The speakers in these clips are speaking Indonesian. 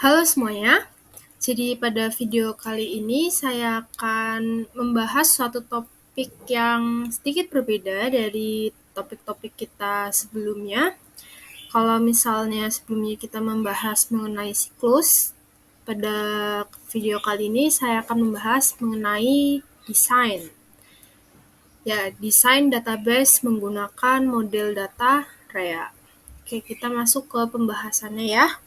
Halo semuanya, jadi pada video kali ini saya akan membahas suatu topik yang sedikit berbeda dari topik-topik kita sebelumnya. Kalau misalnya sebelumnya kita membahas mengenai siklus, pada video kali ini saya akan membahas mengenai desain. Ya, desain database menggunakan model data RHEA. Oke, kita masuk ke pembahasannya ya.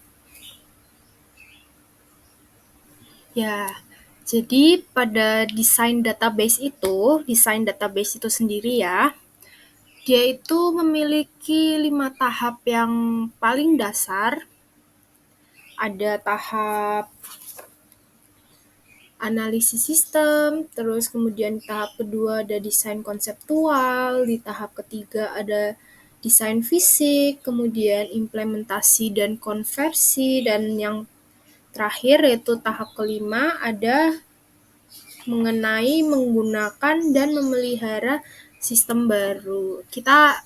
Ya, jadi pada desain database itu sendiri ya, dia itu memiliki 5 tahap yang paling dasar. Ada tahap analisis sistem, terus kemudian tahap kedua ada desain konseptual, di tahap ketiga ada desain fisik, kemudian implementasi dan konversi, dan yang terakhir yaitu tahap kelima ada mengenai menggunakan dan memelihara sistem baru. Kita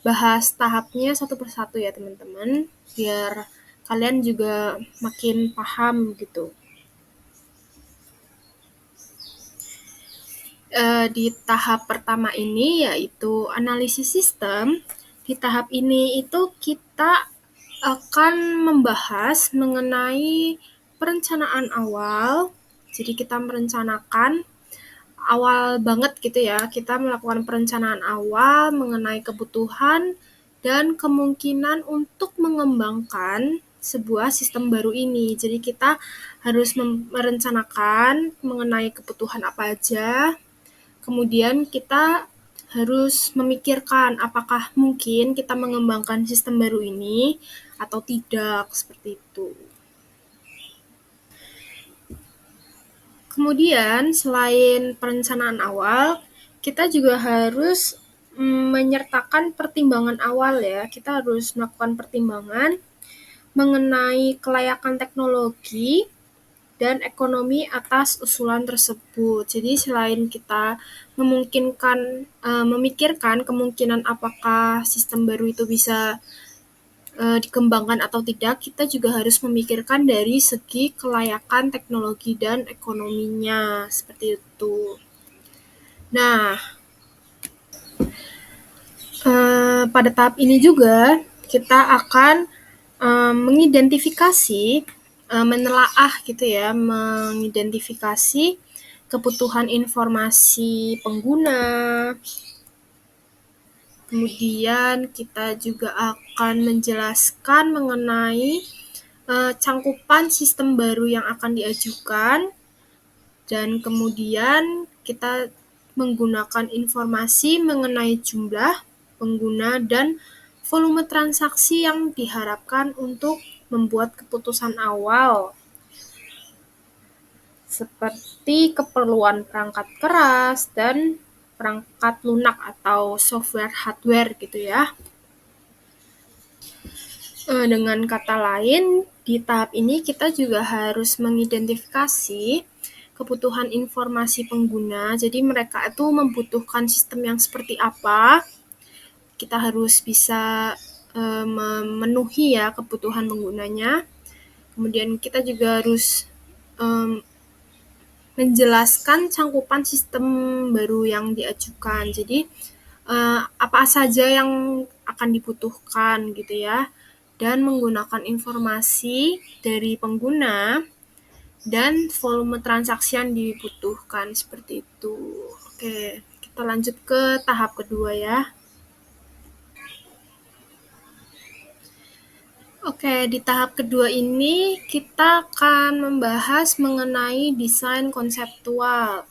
bahas tahapnya satu persatu ya teman-teman, biar kalian juga makin paham gitu. Di tahap pertama ini yaitu analisis sistem. Di tahap ini itu kita akan membahas mengenai perencanaan awal. Jadi kita merencanakan awal banget gitu ya, kita melakukan perencanaan awal mengenai kebutuhan dan kemungkinan untuk mengembangkan sebuah sistem baru ini. Jadi kita harus merencanakan mengenai kebutuhan apa aja, kemudian kita harus memikirkan apakah mungkin kita mengembangkan sistem baru ini atau tidak, seperti itu. Kemudian selain perencanaan awal, kita juga harus menyertakan pertimbangan awal ya. Kita harus melakukan pertimbangan mengenai kelayakan teknologi dan ekonomi atas usulan tersebut. Jadi selain kita memikirkan kemungkinan apakah sistem baru itu bisa dikembangkan atau tidak, kita juga harus memikirkan dari segi kelayakan teknologi dan ekonominya, seperti itu. Nah, pada tahap ini juga kita akan mengidentifikasi, menelaah gitu ya, mengidentifikasi kebutuhan informasi pengguna. Kemudian kita juga akan menjelaskan mengenai cangkupan sistem baru yang akan diajukan, dan kemudian kita menggunakan informasi mengenai jumlah pengguna dan volume transaksi yang diharapkan untuk membuat keputusan awal, seperti keperluan perangkat keras dan perangkat lunak atau software hardware gitu ya. Dengan kata lain, di tahap ini kita juga harus mengidentifikasi kebutuhan informasi pengguna. Jadi mereka itu membutuhkan sistem yang seperti apa. Kita harus bisa memenuhi ya kebutuhan penggunanya. Kemudian kita juga harus menjelaskan cangkupan sistem baru yang diajukan. Jadi apa saja yang akan dibutuhkan gitu ya, dan menggunakan informasi dari pengguna dan volume transaksi yang dibutuhkan, seperti itu. Oke, kita lanjut ke tahap kedua ya. Oke, di tahap kedua ini kita akan membahas mengenai desain konseptual.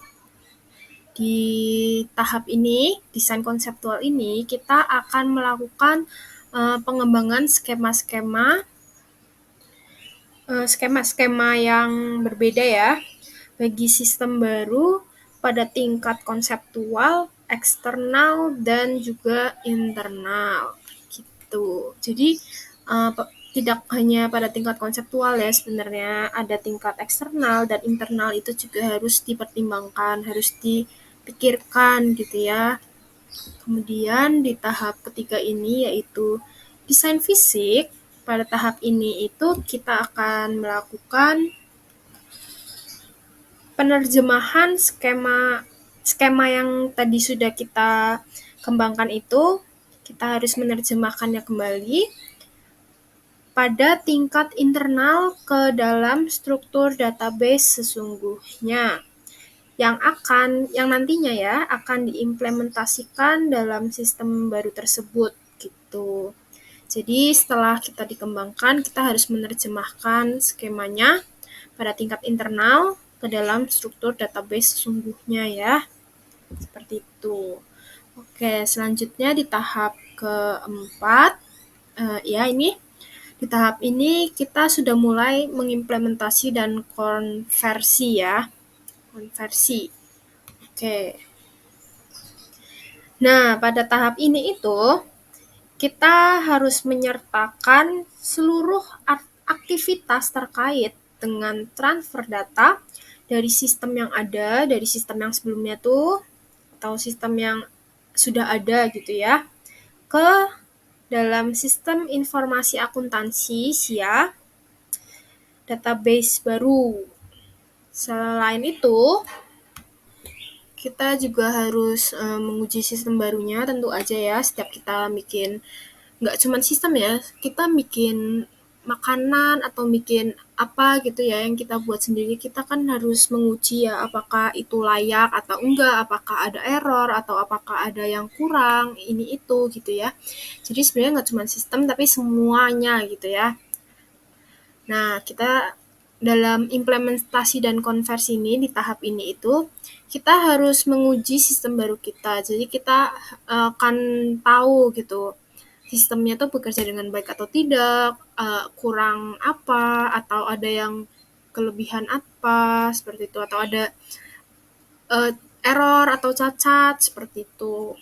Di tahap ini, desain konseptual ini, kita akan melakukan pengembangan skema yang berbeda ya, bagi sistem baru pada tingkat konseptual, eksternal, dan juga internal gitu. Jadi tidak hanya pada tingkat konseptual ya, sebenarnya ada tingkat eksternal dan internal, itu juga harus dipertimbangkan, harus dipikirkan gitu ya. Kemudian di tahap ketiga ini yaitu desain fisik. pada tahap ini itu kita akan melakukan penerjemahan skema yang tadi sudah kita kembangkan itu. Kita harus menerjemahkannya kembali pada tingkat internal ke dalam struktur database sesungguhnya yang nantinya ya akan diimplementasikan dalam sistem baru tersebut gitu. Jadi setelah kita dikembangkan, kita harus menerjemahkan skemanya pada tingkat internal ke dalam struktur database sesungguhnya ya. Seperti itu. Oke, selanjutnya di tahap keempat, ya ini di tahap ini kita sudah mulai mengimplementasi dan konversi ya. Konversi. Oke. Nah, pada tahap ini itu kita harus menyertakan seluruh aktivitas terkait dengan transfer data dari sistem yang ada, dari sistem yang sebelumnya tuh, atau sistem yang sudah ada gitu ya, ke dalam sistem informasi akuntansi SIA, database baru. Selain itu, kita juga harus menguji sistem barunya tentu aja ya. Setiap kita bikin, nggak cuma sistem ya, kita bikin makanan atau bikin apa gitu ya yang kita buat sendiri, kita kan harus menguji ya apakah itu layak atau enggak, apakah ada error atau apakah ada yang kurang, ini itu gitu ya. Jadi sebenarnya nggak cuma sistem tapi semuanya gitu ya. Nah, kita dalam implementasi dan konversi ini di tahap ini itu kita harus menguji sistem baru kita. Jadi kita akan tahu gitu sistemnya tuh bekerja dengan baik atau tidak, kurang apa, atau ada yang kelebihan apa, seperti itu, atau ada error atau cacat, seperti itu.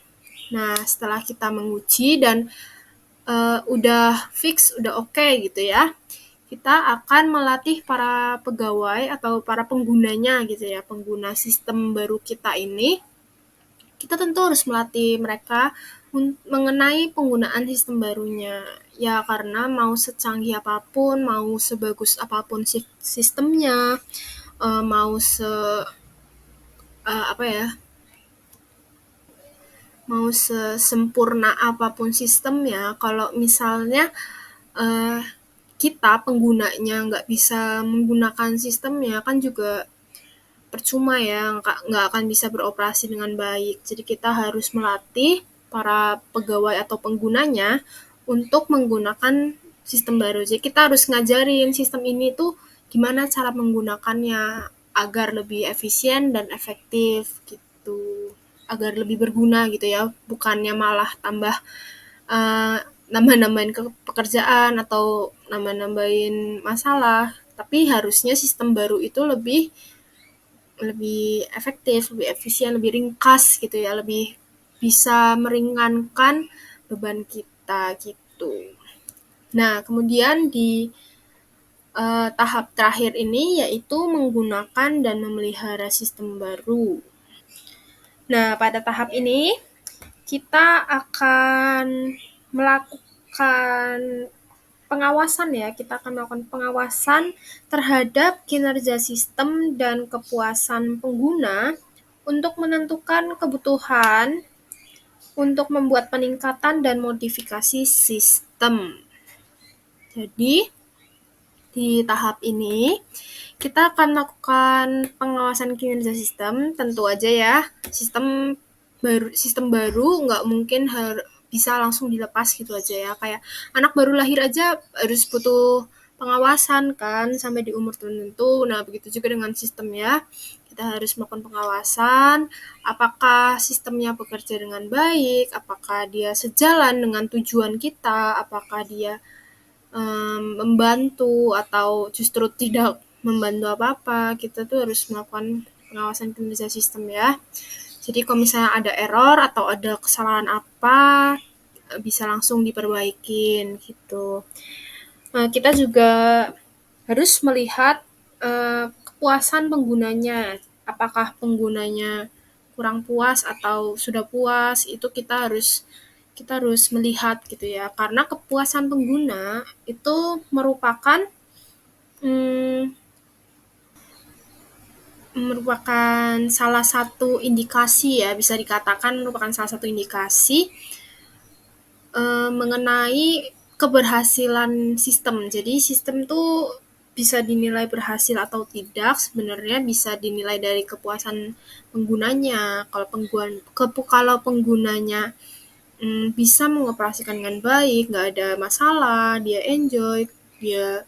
Nah, setelah kita menguji dan udah fix, udah oke gitu ya, kita akan melatih para pegawai atau para penggunanya gitu ya, pengguna sistem baru kita ini. Kita tentu harus melatih mereka mengenai penggunaan sistem barunya. Ya karena mau secanggih apapun, mau sebagus apapun sistemnya, mau apa ya, mau sesempurna apapun sistemnya, kalau misalnya kita penggunanya nggak bisa menggunakan sistemnya kan juga percuma ya, nggak akan bisa beroperasi dengan baik. Jadi kita harus melatih para pegawai atau penggunanya untuk menggunakan sistem baru. Jadi kita harus ngajarin sistem ini tuh gimana cara menggunakannya agar lebih efisien dan efektif gitu. Agar lebih berguna gitu ya, bukannya malah tambah nambah-nambahin pekerjaan atau nambah-nambahin masalah. Tapi harusnya sistem baru itu lebih efektif, lebih efisien, lebih ringkas gitu ya, lebih bisa meringankan beban kita gitu. Nah, kemudian di tahap terakhir ini yaitu menggunakan dan memelihara sistem baru. Nah, pada tahap ini kita akan melakukan pengawasan ya, kita akan melakukan pengawasan terhadap kinerja sistem dan kepuasan pengguna untuk menentukan kebutuhan untuk membuat peningkatan dan modifikasi sistem. Jadi, di tahap ini kita akan melakukan pengawasan kinerja sistem, tentu aja ya. Sistem baru nggak mungkin bisa langsung dilepas gitu aja ya. Kayak anak baru lahir aja harus butuh pengawasan kan sampai di umur tertentu. Nah, begitu juga dengan sistem ya. Kita harus melakukan pengawasan, apakah sistemnya bekerja dengan baik, apakah dia sejalan dengan tujuan kita, apakah dia membantu atau justru tidak membantu apa-apa. Kita tuh harus melakukan pengawasan kinerja sistem ya. Jadi kalau misalnya ada error atau ada kesalahan apa, bisa langsung diperbaikin gitu. Nah, kita juga harus melihat kepuasan penggunanya. Apakah penggunanya kurang puas atau sudah puas, itu kita harus kita harus melihat gitu ya, karena kepuasan pengguna itu merupakan salah satu indikasi ya, bisa dikatakan merupakan salah satu indikasi mengenai keberhasilan sistem. Jadi sistem tuh bisa dinilai berhasil atau tidak sebenarnya bisa dinilai dari kepuasan penggunanya. Kalau penggunanya bisa mengoperasikan dengan baik, nggak ada masalah, dia enjoy, dia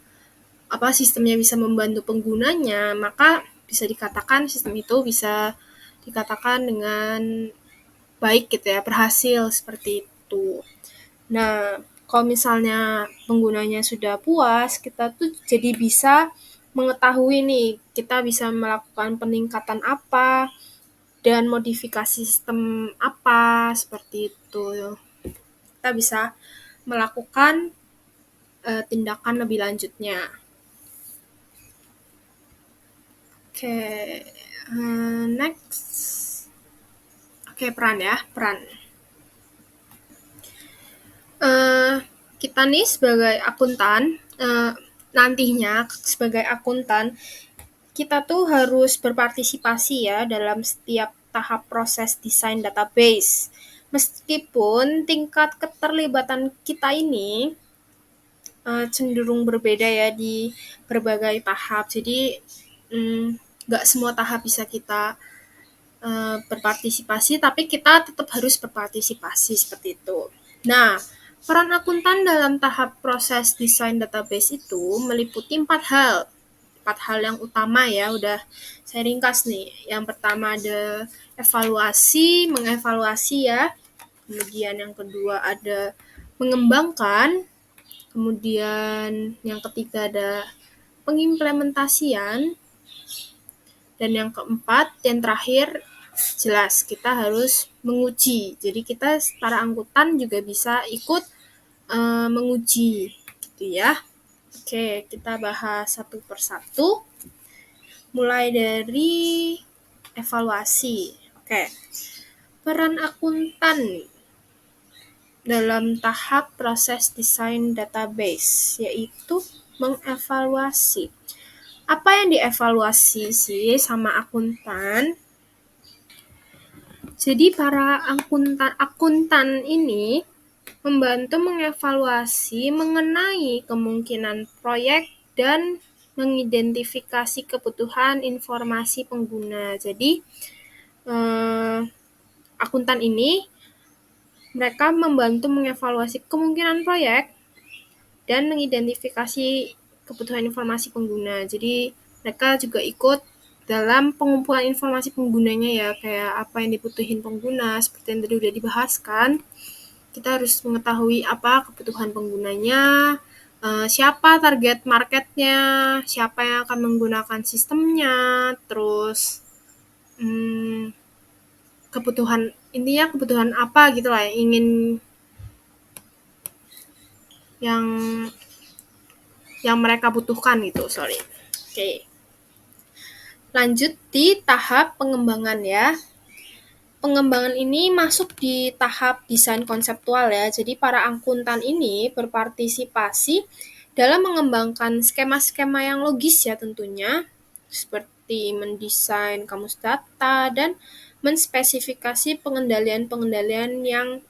sistemnya bisa membantu penggunanya, maka bisa dikatakan sistem itu bisa dikatakan dengan baik gitu ya, berhasil seperti itu. Nah, kalau misalnya penggunanya sudah puas, kita tuh jadi bisa mengetahui nih, kita bisa melakukan peningkatan apa dan modifikasi sistem apa seperti itu. Kita bisa melakukan tindakan lebih lanjutnya. Oke, next. Oke, peran ya, peran. Kita nih sebagai akuntan, nantinya sebagai akuntan, kita tuh harus berpartisipasi ya dalam setiap tahap proses desain database. Meskipun tingkat keterlibatan kita ini cenderung berbeda ya di berbagai tahap. Jadi nggak semua tahap bisa kita berpartisipasi, tapi kita tetap harus berpartisipasi seperti itu. Nah, peran akuntan dalam tahap proses desain database itu meliputi 4 hal. 4 hal yang utama ya, udah saya ringkas nih. Yang pertama ada mengevaluasi ya. Kemudian yang kedua ada mengembangkan. Kemudian yang ketiga ada pengimplementasian. Dan yang keempat, yang terakhir, jelas kita harus menguji. Jadi kita para angkutan juga bisa ikut menguji gitu ya. Oke, kita bahas satu persatu. Mulai dari evaluasi. Oke. Peran akuntan dalam tahap proses desain database yaitu mengevaluasi. Apa yang dievaluasi sih sama akuntan? Jadi para akuntan ini membantu mengevaluasi mengenai kemungkinan proyek dan mengidentifikasi kebutuhan informasi pengguna. Jadi akuntan ini mereka membantu mengevaluasi kemungkinan proyek dan mengidentifikasi kebutuhan informasi pengguna. Jadi mereka juga ikut dalam pengumpulan informasi penggunanya ya, kayak apa yang dibutuhin pengguna, seperti yang tadi udah dibahaskan. Kita harus mengetahui apa kebutuhan penggunanya, siapa target marketnya, siapa yang akan menggunakan sistemnya, terus intinya kebutuhan apa gitu lah yang mereka butuhkan gitu, Oke. Lanjut di tahap pengembangan ya. Pengembangan ini masuk di tahap desain konseptual ya. Jadi para akuntan ini berpartisipasi dalam mengembangkan skema-skema yang logis ya tentunya, seperti mendesain kamus data dan menspesifikasi pengendalian-pengendalian yang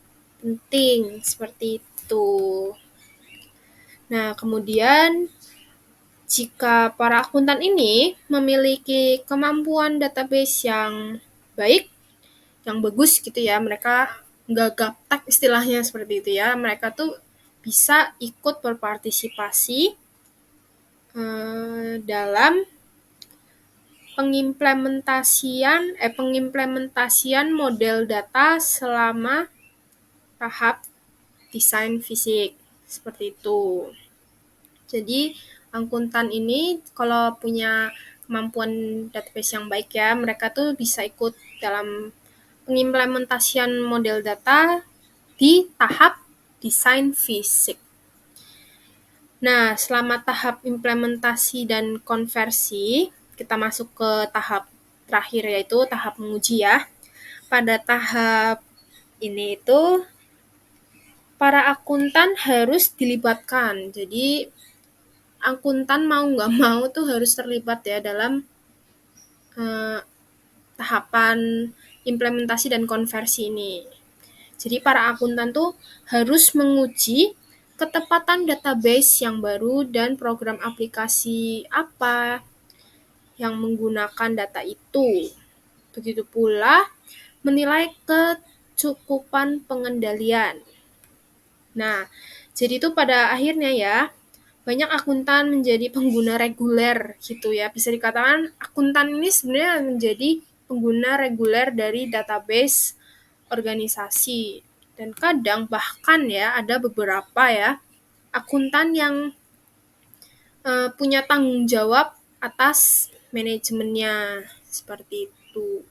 penting seperti itu. Nah, kemudian jika para akuntan ini memiliki kemampuan database yang baik, yang bagus gitu ya, mereka nggak gaptek istilahnya seperti itu ya, mereka tuh bisa ikut berpartisipasi dalam pengimplementasian model data selama tahap desain fisik seperti itu. Jadi akuntan ini kalau punya kemampuan database yang baik ya, mereka tuh bisa ikut dalam pengimplementasian model data di tahap desain fisik. Nah, selama tahap implementasi dan konversi, kita masuk ke tahap terakhir yaitu tahap menguji ya. Pada tahap ini itu para akuntan harus dilibatkan. Jadi akuntan mau nggak mau tuh harus terlibat ya dalam eh, tahapan implementasi dan konversi ini. Jadi para akuntan tuh harus menguji ketepatan database yang baru dan program aplikasi apa yang menggunakan data itu. Begitu pula menilai kecukupan pengendalian. Nah, jadi itu pada akhirnya ya, banyak akuntan menjadi pengguna reguler gitu ya. Bisa dikatakan akuntan ini sebenarnya menjadi pengguna reguler dari database organisasi. Dan kadang bahkan ya ada beberapa ya akuntan yang punya tanggung jawab atas manajemennya seperti itu.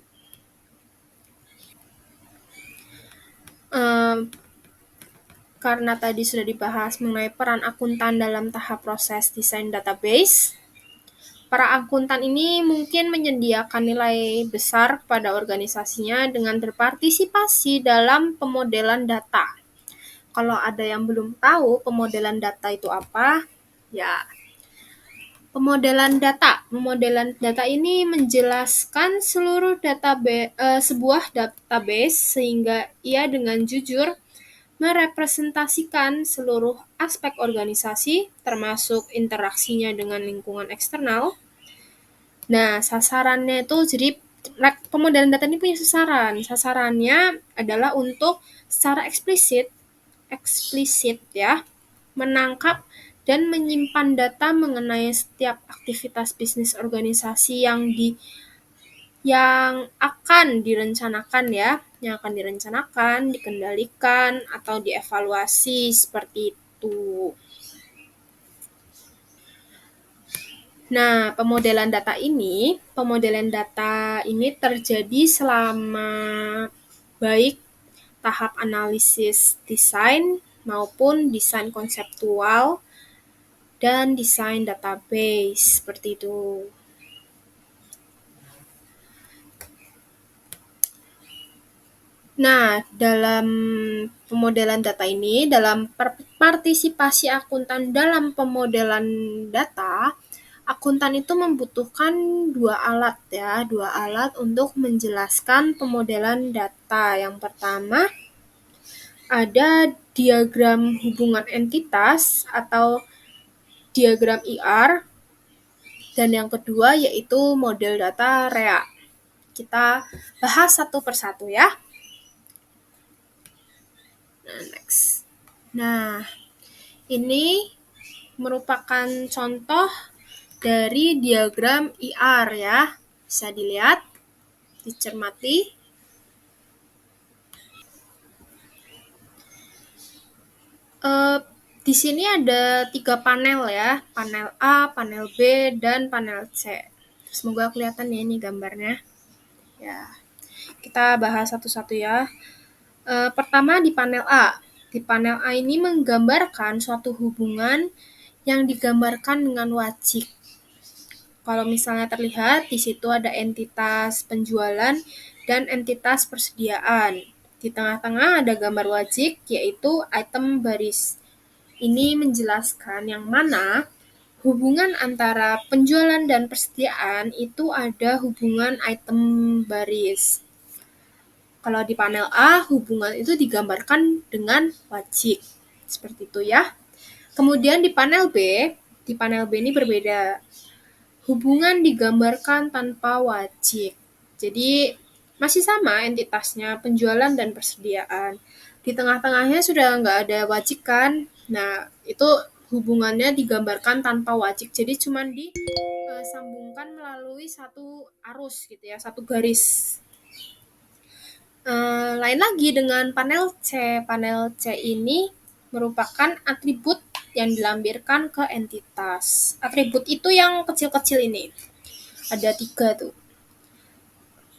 Um, karena tadi sudah dibahas mengenai peran akuntan dalam tahap proses desain database, para akuntan ini mungkin menyediakan nilai besar pada organisasinya dengan berpartisipasi dalam pemodelan data. Kalau ada yang belum tahu pemodelan data itu apa, ya Pemodelan data ini menjelaskan seluruh sebuah database sehingga ia dengan jujur merepresentasikan seluruh aspek organisasi termasuk interaksinya dengan lingkungan eksternal. Nah, sasarannya itu jadi pemodelan data ini punya sasaran. Sasarannya adalah untuk secara eksplisit ya, menangkap dan menyimpan data mengenai setiap aktivitas bisnis organisasi yang akan direncanakan, dikendalikan atau dievaluasi seperti itu. Nah, pemodelan data ini terjadi selama baik tahap analisis desain maupun desain konseptual dan desain database seperti itu. Nah, dalam pemodelan data ini, dalam partisipasi akuntan dalam pemodelan data, akuntan itu membutuhkan dua alat untuk menjelaskan pemodelan data. Yang pertama, ada diagram hubungan entitas atau diagram IR, dan yang kedua yaitu model data REA. Kita bahas satu persatu ya. Next. Nah, ini merupakan contoh dari diagram IR ya. Bisa dilihat, dicermati. Di sini ada 3 panel ya, panel A, panel B, dan panel C. Semoga kelihatan ya ini gambarnya. Ya, kita bahas satu-satu ya. Pertama di panel A. Di panel A ini menggambarkan suatu hubungan yang digambarkan dengan wajik. Kalau misalnya terlihat, di situ ada entitas penjualan dan entitas persediaan. Di tengah-tengah ada gambar wajik, yaitu item baris. Ini menjelaskan yang mana hubungan antara penjualan dan persediaan itu ada hubungan item baris. Kalau di panel A, hubungan itu digambarkan dengan wajik. Seperti itu ya. Kemudian di panel B ini berbeda. Hubungan digambarkan tanpa wajik. Jadi masih sama entitasnya, penjualan dan persediaan. Di tengah-tengahnya sudah nggak ada wajik kan. Nah, itu hubungannya digambarkan tanpa wajik. Jadi cuma disambungkan melalui satu arus gitu ya, satu garis. Lain lagi dengan panel C. Panel C ini merupakan atribut yang dilampirkan ke entitas. Atribut itu yang kecil-kecil ini. Ada 3 tuh.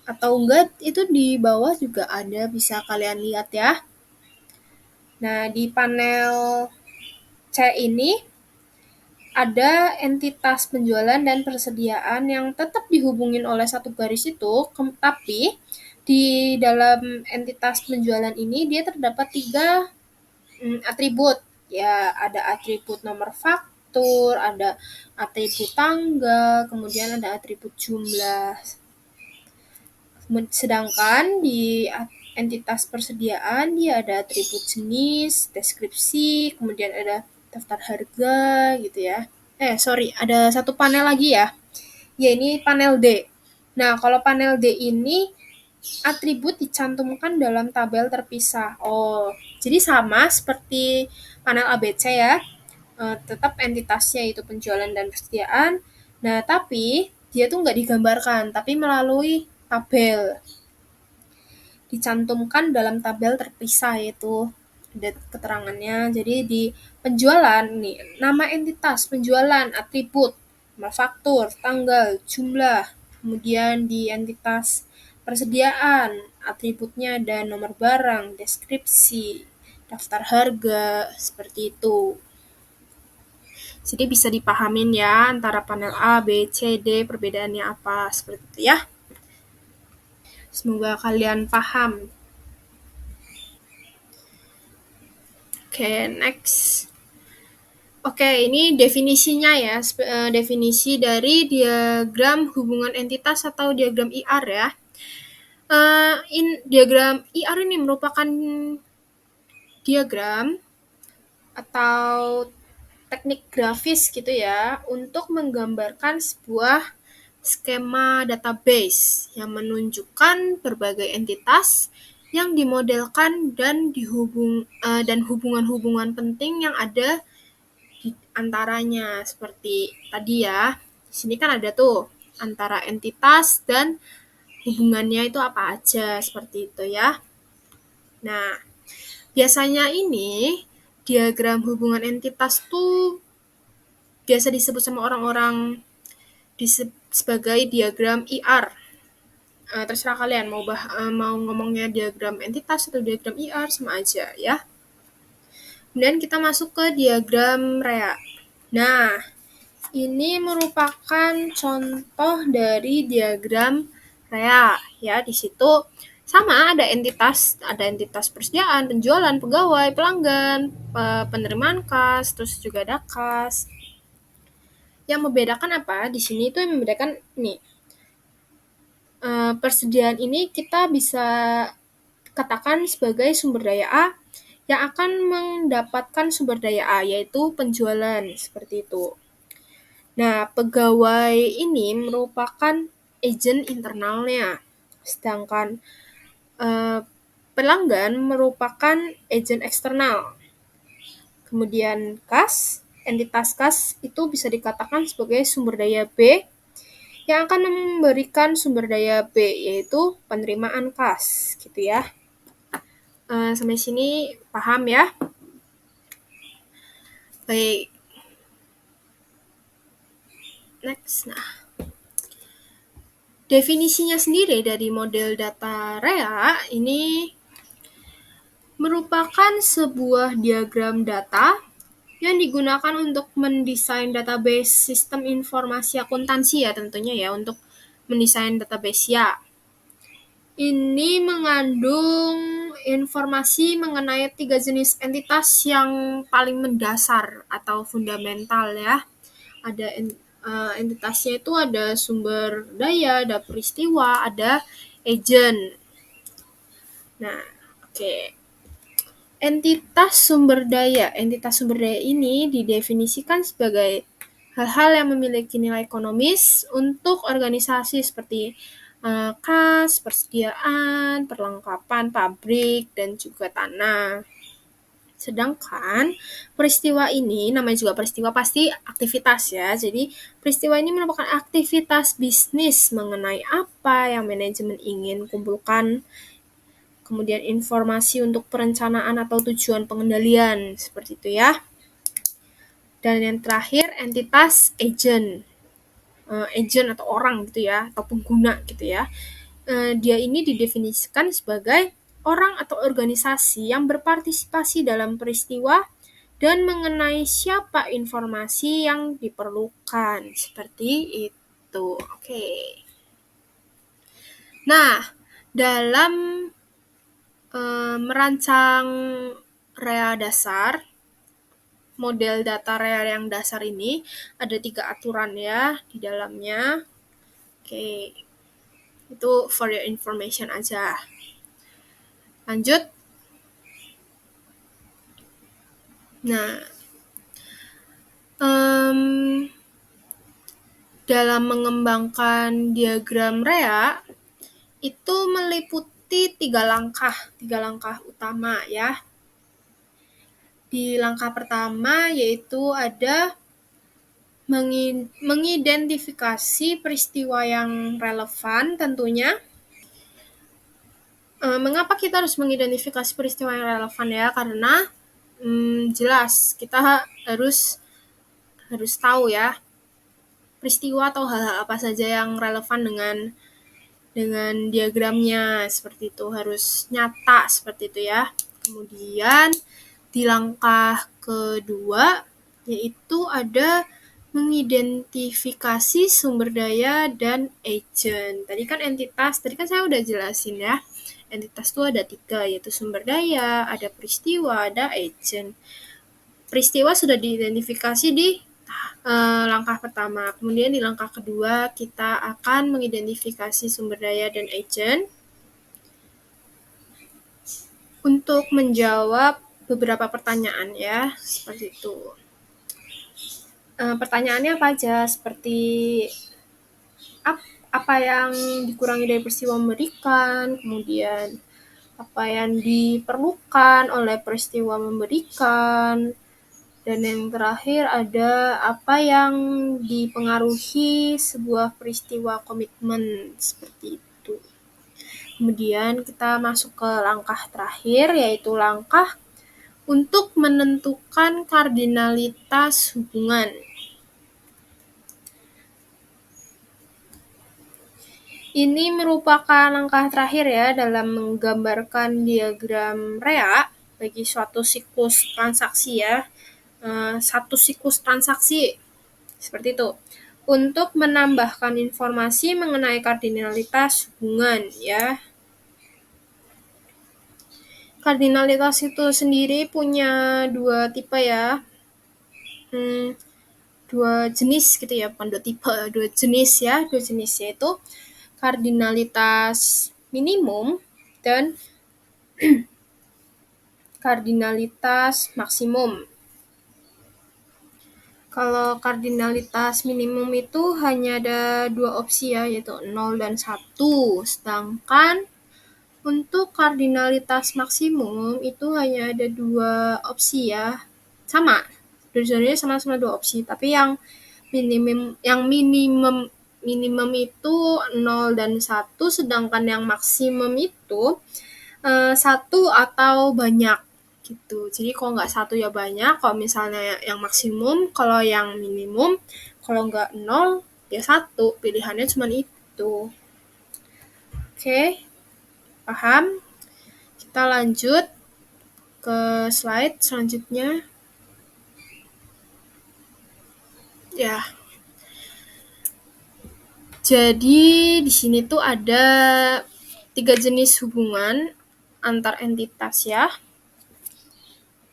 Atau enggak, itu di bawah juga ada, bisa kalian lihat ya. Nah, di panel C ini ada entitas penjualan dan persediaan yang tetap dihubungin oleh satu garis itu, tapi di dalam entitas penjualan ini dia terdapat 3 Atribut, ya ada atribut nomor faktur, ada atribut tanggal, kemudian ada atribut jumlah. Sedangkan di entitas persediaan dia ada atribut jenis, deskripsi, kemudian ada daftar harga gitu ya. Ada satu panel lagi ya. Ya, ini panel D. Nah, kalau panel D ini atribut dicantumkan dalam tabel terpisah. Oh, jadi sama seperti panel ABC ya. Tetap entitasnya itu penjualan dan persediaan. Nah, tapi dia tuh nggak digambarkan, tapi melalui tabel. Dicantumkan dalam tabel terpisah, yaitu ada keterangannya. Jadi di penjualan nih, nama entitas penjualan, atribut, faktur, tanggal, jumlah. Kemudian di entitas persediaan, atributnya ada nomor barang, deskripsi, daftar harga, seperti itu. Jadi bisa dipahamin ya antara panel A, B, C, D perbedaannya apa, seperti itu ya. Semoga kalian paham. Oke, next. Oke, ini definisinya ya, definisi dari diagram hubungan entitas atau diagram IR ya. Diagram IR ini merupakan diagram atau teknik grafis gitu ya untuk menggambarkan sebuah skema database yang menunjukkan berbagai entitas yang dimodelkan dan dan hubungan-hubungan penting yang ada di antaranya, seperti tadi ya. Di sini kan ada tuh antara entitas dan hubungannya itu apa aja, seperti itu ya. Nah, biasanya ini diagram hubungan entitas tuh biasa disebut sama orang-orang sebagai diagram IR. Terserah kalian mau ngomongnya diagram entitas atau diagram IR, sama aja ya. Kemudian kita masuk ke diagram REA. Nah, ini merupakan contoh dari diagram REA ya. Di situ sama ada entitas persediaan, penjualan, pegawai, pelanggan, penerimaan kas, terus juga ada kas. Yang membedakan apa? Di sini itu yang membedakan nih. Persediaan ini kita bisa katakan sebagai sumber daya A yang akan mendapatkan sumber daya A, yaitu penjualan, seperti itu. Nah, pegawai ini merupakan agen internalnya, sedangkan pelanggan merupakan agen eksternal. Kemudian kas, entitas kas itu bisa dikatakan sebagai sumber daya B yang akan memberikan sumber daya B, yaitu penerimaan kas, gitu ya. Sampai sini paham ya? Baik. Next. Nah, definisinya sendiri dari model data REA ini merupakan sebuah diagram data yang digunakan untuk mendesain database sistem informasi akuntansi ya, tentunya ya, untuk mendesain database ya. Ini mengandung informasi mengenai 3 jenis entitas yang paling mendasar atau fundamental ya. Ada entitasnya itu ada sumber daya, ada peristiwa, ada agent. Nah, oke. Entitas sumber daya ini didefinisikan sebagai hal-hal yang memiliki nilai ekonomis untuk organisasi seperti kas, persediaan, perlengkapan, pabrik, dan juga tanah. Sedangkan peristiwa ini, namanya juga peristiwa pasti aktivitas ya. Jadi peristiwa ini merupakan aktivitas bisnis mengenai apa yang manajemen ingin kumpulkan. Kemudian informasi untuk perencanaan atau tujuan pengendalian, seperti itu ya. Dan yang terakhir entitas agent. Agent atau orang gitu ya, atau pengguna gitu ya. Dia ini didefinisikan sebagai orang atau organisasi yang berpartisipasi dalam peristiwa dan mengenai siapa informasi yang diperlukan, seperti itu. Oke. Nah, dalam merancang rea dasar, model data rea yang dasar ini ada 3 aturan ya di dalamnya. Oke, itu for your information aja. Lanjut. Nah, dalam mengembangkan diagram rea itu meliputi 3 langkah utama ya. Di langkah pertama yaitu ada mengidentifikasi peristiwa yang relevan tentunya. Mengapa kita harus mengidentifikasi peristiwa yang relevan ya? Karena jelas kita harus tahu ya peristiwa atau hal-hal apa saja yang relevan dengan diagramnya, seperti itu harus nyata seperti itu ya. Kemudian di langkah kedua yaitu ada mengidentifikasi sumber daya dan agent. Tadi kan saya udah jelasin ya. Entitas itu ada 3, yaitu sumber daya, ada peristiwa, ada agent. Peristiwa sudah diidentifikasi di langkah pertama. Kemudian di langkah kedua kita akan mengidentifikasi sumber daya dan agent untuk menjawab beberapa pertanyaan ya, seperti itu. Pertanyaannya apa aja? Seperti apa yang dikurangi dari peristiwa memberikan, kemudian apa yang diperlukan oleh peristiwa memberikan, dan yang terakhir ada apa yang dipengaruhi sebuah peristiwa komitmen, seperti itu. Kemudian kita masuk ke langkah terakhir, yaitu langkah untuk menentukan kardinalitas hubungan. Ini merupakan langkah terakhir ya dalam menggambarkan diagram rea bagi suatu siklus transaksi ya. Satu siklus transaksi seperti itu. Untuk menambahkan informasi mengenai kardinalitas hubungan ya. Kardinalitas itu sendiri punya 2 tipe ya. 2 jenis gitu ya, bukan 2 tipe, 2 jenis ya. 2 jenis yaitu kardinalitas minimum dan kardinalitas maksimum. Kalau kardinalitas minimum itu hanya ada 2 opsi ya, yaitu 0 dan 1. Sedangkan untuk kardinalitas maksimum itu hanya ada 2 opsi ya. Sama. Dua-duanya sama-sama 2 opsi, tapi yang minimum itu 0 dan 1, sedangkan yang maksimum itu 1 atau banyak gitu. Jadi kalau nggak 1 ya banyak, kalau misalnya yang maksimum, kalau yang minimum, kalau nggak 0 ya 1, pilihannya cuma itu. Oke, paham? Kita lanjut ke slide selanjutnya. Ya. Jadi di sini tuh ada 3 jenis hubungan antar entitas ya.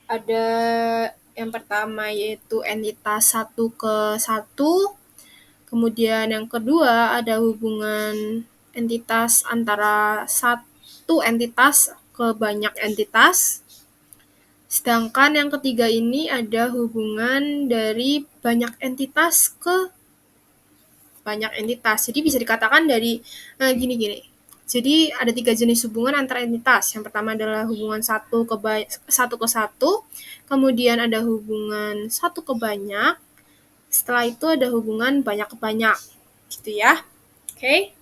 Ada yang pertama yaitu entitas 1 ke 1. Kemudian yang kedua ada hubungan entitas antara satu entitas ke banyak entitas. Sedangkan yang ketiga ini ada hubungan dari banyak entitas ke banyak entitas. Jadi bisa dikatakan dari gini. Jadi ada 3 jenis hubungan antar entitas. Yang pertama adalah hubungan satu ke satu, kemudian ada hubungan satu ke banyak, setelah itu ada hubungan banyak ke banyak, gitu ya. Oke.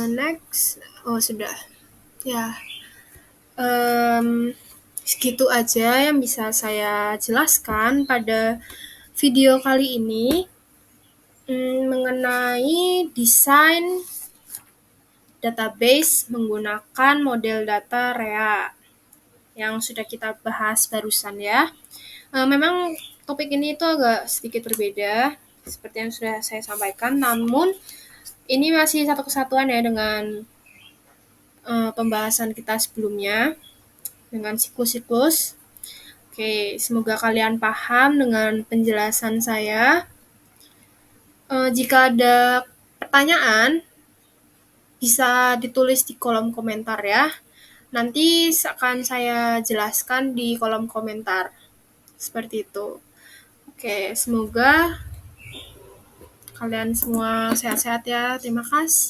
Next. Oh sudah. Ya. Segitu aja yang bisa saya jelaskan pada video kali ini mengenai desain database menggunakan model data rea yang sudah kita bahas barusan ya. Memang topik ini itu agak sedikit berbeda seperti yang sudah saya sampaikan, namun ini masih satu kesatuan ya dengan pembahasan kita sebelumnya dengan siklus-siklus. Oke, semoga kalian paham dengan penjelasan saya. Jika ada pertanyaan, bisa ditulis di kolom komentar ya. Nanti akan saya jelaskan di kolom komentar. Seperti itu. Oke, semoga kalian semua sehat-sehat ya. Terima kasih.